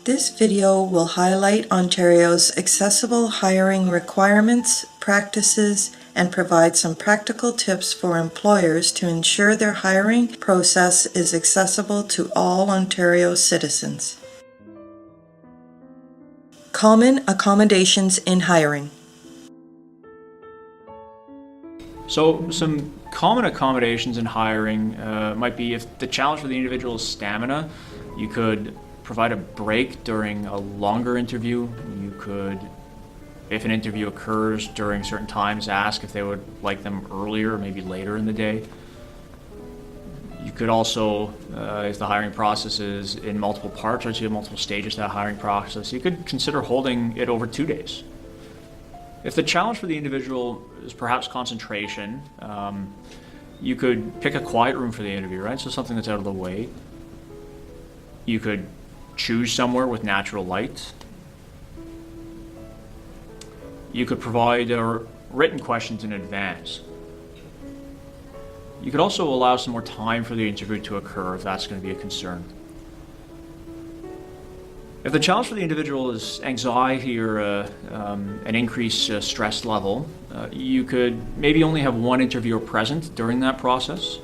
This video will highlight Ontario's accessible hiring requirements, practices, and provide some practical tips for employers to ensure their hiring process is accessible to all Ontario citizens. Common accommodations in hiring. So some common accommodations in hiring might be if the challenge for the individual is stamina, you could provide a break during a longer interview. You could, if an interview occurs during certain times, ask if they would like them earlier or maybe later in the day. You could also, if the hiring process is in multiple parts or you have multiple stages to that hiring process, you could consider holding it over 2 days. If the challenge for the individual is perhaps concentration, you could pick a quiet room for the interview, right? So something that's out of the way. You could choose somewhere with natural light. You could provide written questions in advance. You could also allow some more time for the interview to occur if that's going to be a concern. If the challenge for the individual is anxiety or an increased stress level, you could maybe only have one interviewer present during that process.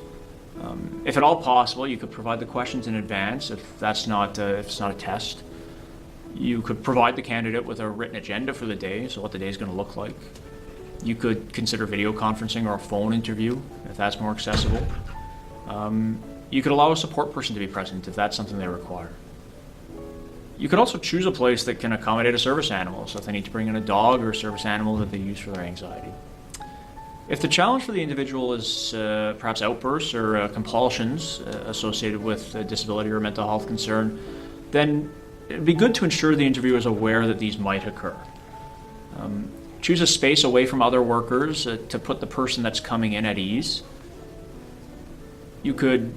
If at all possible, you could provide the questions in advance if it's not a test. You could provide the candidate with a written agenda for the day, so what the day is going to look like. You could consider video conferencing or a phone interview if that's more accessible. You could allow a support person to be present if that's something they require. You could also choose a place that can accommodate a service animal, so if they need to bring in a dog or a service animal that they use for their anxiety. If the challenge for the individual is perhaps outbursts or compulsions associated with a disability or mental health concern, then it'd be good to ensure the interviewer is aware that these might occur. Choose a space away from other workers to put the person that's coming in at ease. You could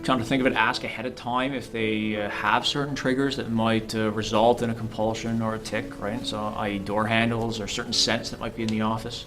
kind of think of it, ask ahead of time if they have certain triggers that might result in a compulsion or a tic, right? So i.e. door handles or certain scents that might be in the office.